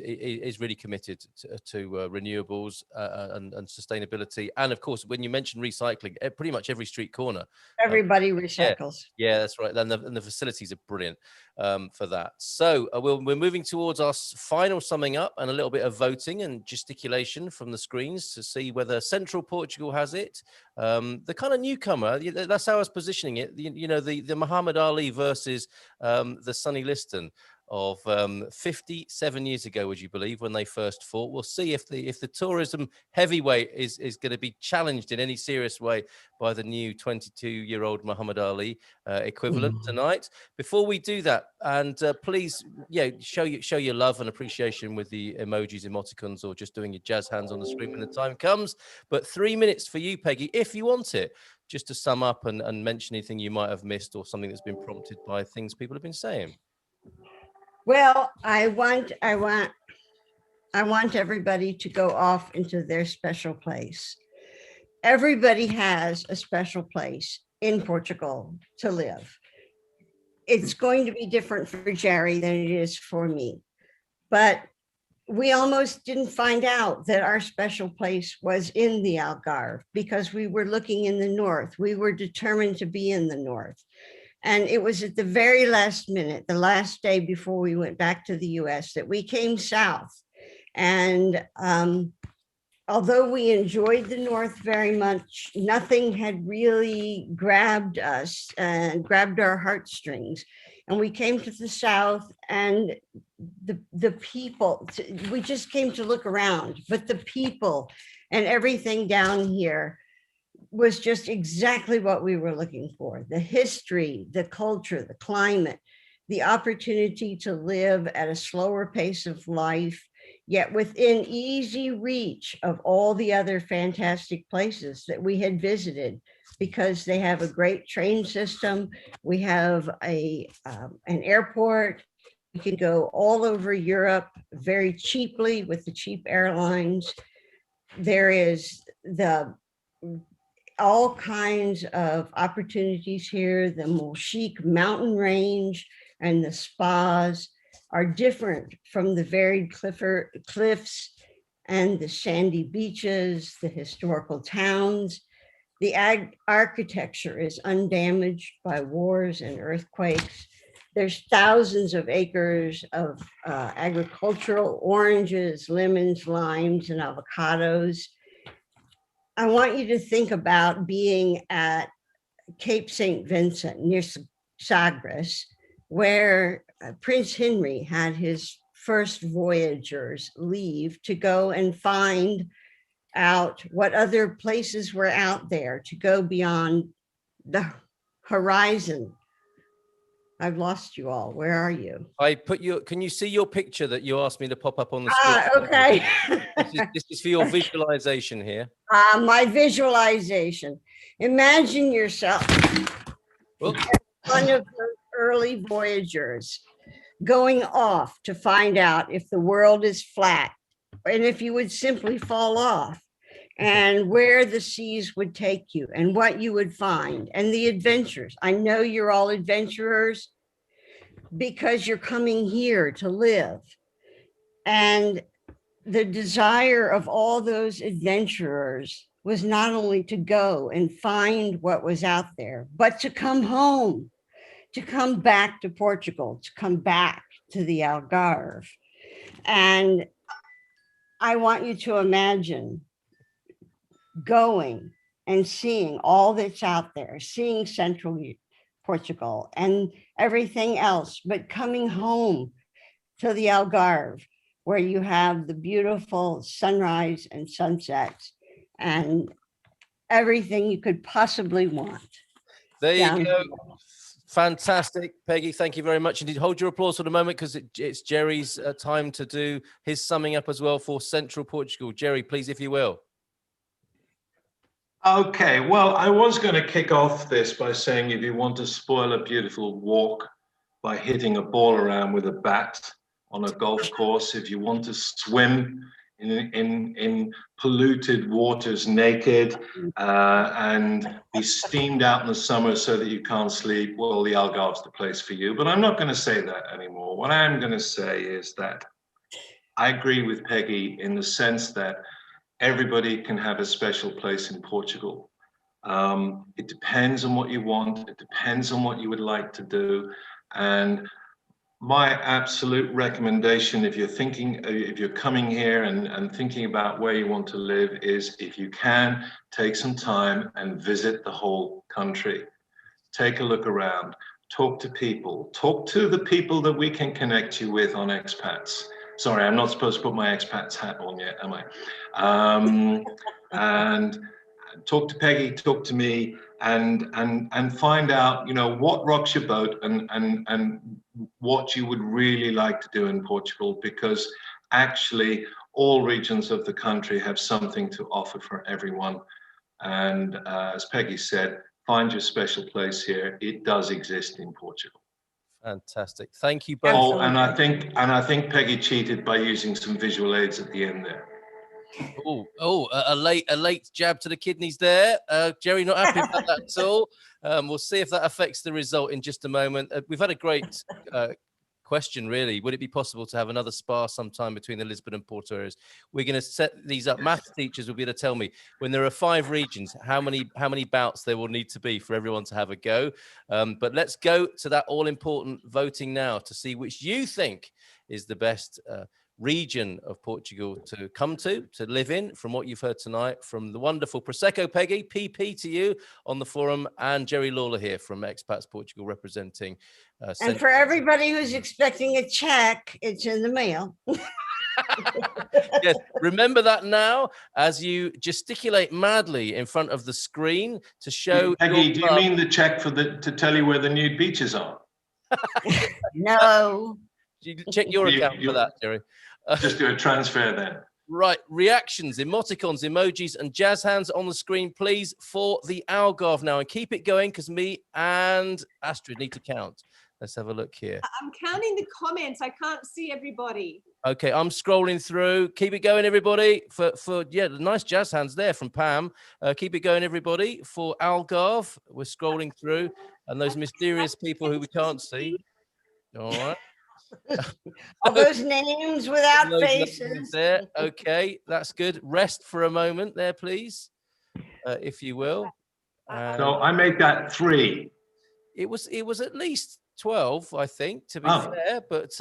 really committed to renewables and sustainability. And of course, when you mention recycling, pretty much every street corner. Everybody recycles. Yeah, that's right. And the facilities are brilliant for that. So we're moving towards our final summing up and a little bit of voting and gesticulation from the screens to see whether Central Portugal has it. The kind of newcomer, that's how I was positioning it. The Muhammad Ali versus the Sonny Liston of 57 years ago, would you believe, when they first fought. We'll see if the tourism heavyweight is going to be challenged in any serious way by the new 22-year-old Muhammad Ali equivalent tonight. Before we do that, and please, show your love and appreciation with the emojis, emoticons, or just doing your jazz hands on the screen when the time comes. But 3 minutes for you, Peggy, if you want it, just to sum up and mention anything you might have missed or something that's been prompted by things people have been saying. Well, I want everybody to go off into their special place. Everybody has a special place in Portugal to live. it's going to be different for Jerry than it is for me. But we almost didn't find out that our special place was in the Algarve because we were looking in the north. We were determined to be in the north. And it was at the very last minute, the last day before we went back to the US, that we came south. And although we enjoyed the north very much, nothing had really grabbed us and grabbed our heartstrings. And we came to the south, and the people, we just came to look around, but the people and everything down here was just exactly what we were looking for. The history, the culture, the climate, the opportunity to live at a slower pace of life, yet within easy reach of all the other fantastic places that we had visited, because they have a great train system. We have an airport. You can go all over Europe very cheaply with the cheap airlines. There is all kinds of opportunities here. The Molchique mountain range and the spas are different from the varied cliffs and the sandy beaches, the historical towns. The architecture is undamaged by wars and earthquakes. There's thousands of acres of agricultural oranges, lemons, limes, and avocados. I want you to think about being at Cape St. Vincent near Sagres, where Prince Henry had his first voyagers leave to go and find out what other places were out there, to go beyond the horizon. I've lost you all. Where are you? I put you. Can you see your picture that you asked me to pop up on the screen? Okay. This is for your visualization here. My visualization. Imagine yourself one of those early voyagers going off to find out if the world is flat and if you would simply fall off, and where the seas would take you and what you would find and the adventures. I know you're all adventurers because you're coming here to live. And the desire of all those adventurers was not only to go and find what was out there, but to come home, to come back to Portugal, to come back to the Algarve. And I want you to imagine going and seeing all that's out there, seeing Central Portugal and everything else, but coming home to the Algarve, where you have the beautiful sunrise and sunsets and everything you could possibly want. There you go. Fantastic, Peggy. Thank you very much indeed. Hold your applause for the moment, because it's Jerry's time to do his summing up as well for Central Portugal. Jerry, please, if you will. Okay, well, I was going to kick off this by saying, if you want to spoil a beautiful walk by hitting a ball around with a bat on a golf course, if you want to swim in polluted waters naked and be steamed out in the summer so that you can't sleep, well, the Algarve's the place for you. But I'm not going to say that anymore. What I am going to say is that I agree with Peggy in the sense that everybody can have a special place in Portugal. It depends on what you want. It depends on what you would like to do. And my absolute recommendation, if you're coming here and thinking about where you want to live, is if you can, take some time and visit the whole country. Take a look around, talk to people, talk to the people that we can connect you with on Expats. Sorry, I'm not supposed to put my Expats hat on yet, am I? And talk to Peggy, talk to me, and find out, what rocks your boat and what you would really like to do in Portugal, because actually all regions of the country have something to offer for everyone. And as Peggy said, find your special place here. It does exist in Portugal. Fantastic. Thank you both. Oh, and I think Peggy cheated by using some visual aids at the end there. A late jab to the kidneys there. Jerry, not happy about that at all. We'll see if that affects the result in just a moment. We've had a great question, really. Would it be possible to have another spa sometime between the Lisbon and Porto areas? We're going to set these up. Math teachers will be able to tell me when there are 5 regions, how many bouts there will need to be for everyone to have a go. But let's go to that all-important voting now to see which you think is the best region of Portugal to come to live in, from what you've heard tonight from the wonderful Prosecco Peggy, PP to you on the forum, and Jerry Lawler here from Expats Portugal representing. And for everybody who's expecting a check, it's in the mail. Yes, remember that now as you gesticulate madly in front of the screen to show. Peggy, do you mean the check for to tell you where the nude beaches are? No. You check your account for that, Jerry. Just do a transfer then. Right, reactions, emoticons, emojis, and jazz hands on the screen, please, for the Algarve now. And keep it going, because me and Astrid need to count. Let's have a look here. I'm counting the comments. I can't see everybody. Okay, I'm scrolling through. Keep it going, everybody. For yeah, nice jazz hands there from Pam. Keep it going, everybody. For Algarve, we're scrolling through, and those mysterious people who we can't see. All right. All those names without faces. There. Okay, that's good. Rest for a moment there, please, if you will. So I make that 3. It was at least 12, I think, to be fair. But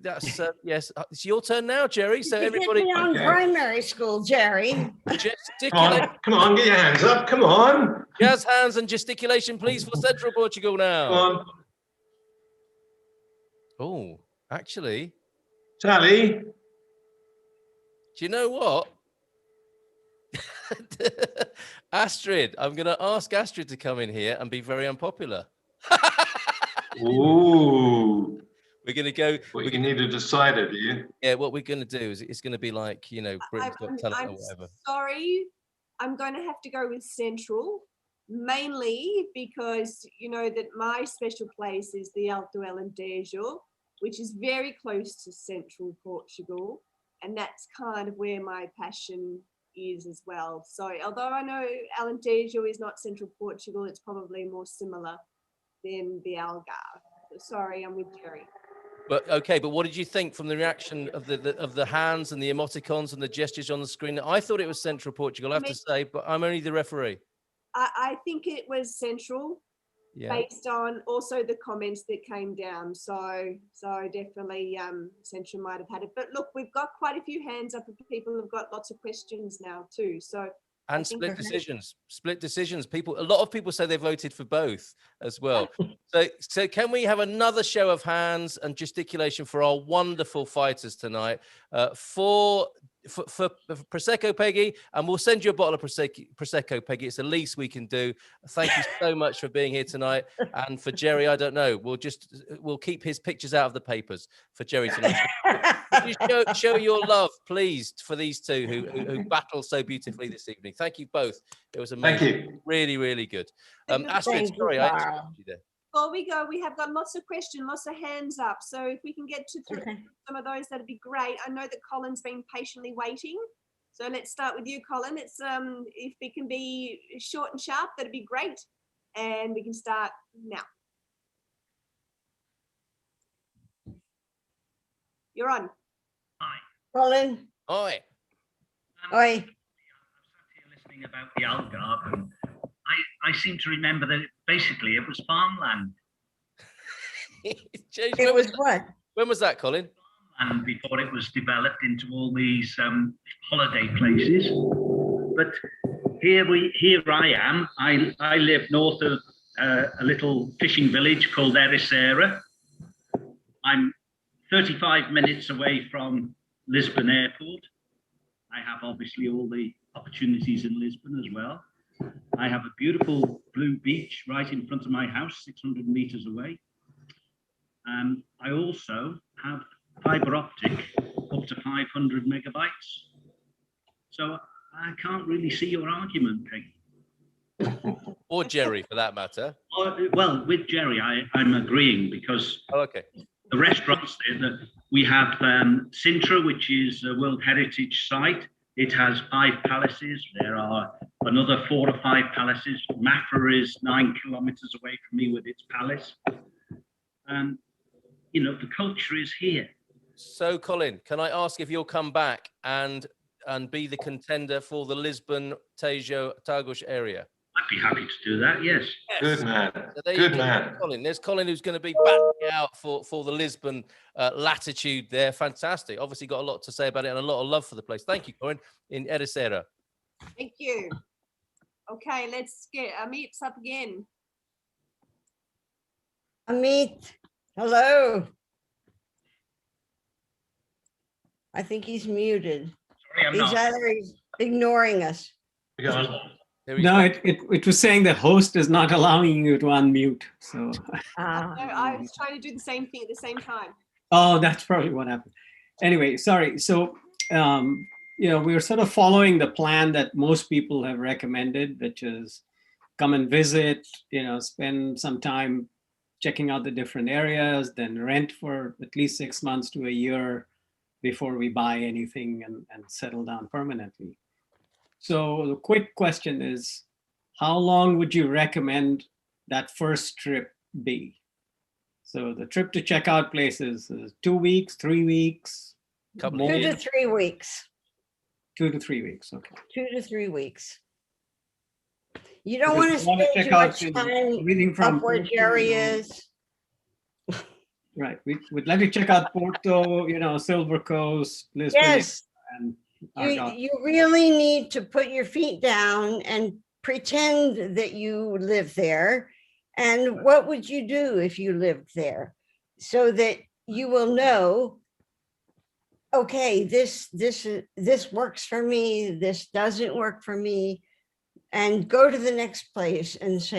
that's yes. It's your turn now, Jerry. So everybody on primary school, Jerry. Come on, get your hands up. Come on. Jazz hands and gesticulation, please, for Central Portugal now. Come on. Oh, actually, Sally. Do you know what? Astrid, I'm going to ask Astrid to come in here and be very unpopular. Ooh. We're going to go. Well, you need to decide it, do you? Yeah, what we're going to do is it's going to be like, you know, Britain's Got Talent or whatever. Sorry, I'm going to have to go with Central, mainly because you know that my special place is the Alto Alentejo, which is very close to Central Portugal, and that's kind of where my passion is as well. So although I know Alentejo is not Central Portugal, it's probably more similar than the Algarve. Sorry, I'm with Jerry. But okay, but what did you think from the reaction of the hands and the emoticons and the gestures on the screen? I thought it was Central Portugal, I have to say, but I'm only the referee. I think it was Central, based on also the comments that came down. So definitely Central might have had it. But look, we've got quite a few hands up and people have got lots of questions now too. So and split decisions. People, a lot of people say they voted for both as well. So can we have another show of hands and gesticulation for our wonderful fighters tonight? For Prosecco, Peggy, and we'll send you a bottle of Prosecco, Peggy. It's the least we can do. Thank you so much for being here tonight. And for Jerry, I don't know. We'll keep his pictures out of the papers for Jerry tonight. Could you show your love, please, for these two who battle so beautifully this evening. Thank you both. It was amazing. Thank you. Really, really good. Astrid, sorry, I interrupted you there. Before we go, we have got lots of questions, lots of hands up. So if we can get to some of those, that'd be great. I know that Colin's been patiently waiting. So let's start with you, Colin. It's if it can be short and sharp, that'd be great. And we can start now. You're on. Hi. Colin. Oi. Oi. I was here listening about the Algarve, and I seem to remember that basically it was farmland. It was what? When was that, Colin? And before it was developed into all these holiday places. But here I am. I live north of a little fishing village called Ericeira. I'm 35 minutes away from Lisbon Airport. I have obviously all the opportunities in Lisbon as well. I have a beautiful blue beach right in front of my house, 600 meters away. And I also have fiber optic up to 500 megabytes. So I can't really see your argument, Peggy. Or Jerry, for that matter. Well, with Jerry, I'm agreeing because the restaurants there, we have Sintra, which is a World Heritage Site. It has 5 palaces. There are another 4 or 5 palaces. Mafra is 9 kilometers away from me with its palace. And, you know, the culture is here. So, Colin, can I ask if you'll come back and be the contender for the Lisbon, Tejo, Tagus area? I'd be happy to do that, yes. Good man. So there you Good go, man. Colin. There's Colin who's going to be backing out for the Lisbon latitude there. Fantastic. Obviously got a lot to say about it and a lot of love for the place. Thank you, Colin, in Ericeira. Thank you. Okay, let's get Amit's up again. Amit, hello. I think he's muted. Sorry, I'm He's not. either ignoring us. No, it was saying the host is not allowing you to unmute. So. No, I was trying to do the same thing at the same time. Oh, that's probably what happened. Anyway, sorry. So, you know, we're sort of following the plan that most people have recommended, which is come and visit, you know, spend some time checking out the different areas, then rent for at least 6 months to a year before we buy anything and settle down permanently. So the quick question is, how long would you recommend that first trip be? So the trip to check out places is 2 weeks, 3 weeks? Couple more? 2 to 3 weeks. 2 to 3 weeks, okay. 2 to 3 weeks. You don't Because want to we spend check too out much time everything from up where Porto, Jerry is. Right, we'd like to check out Porto, you know, Silver Coast, Lisbon, Yes. and You really need to put your feet down and pretend that you live there. And what would you do if you lived there? So that you will know, okay, this works for me, this doesn't work for me, and go to the next place and say,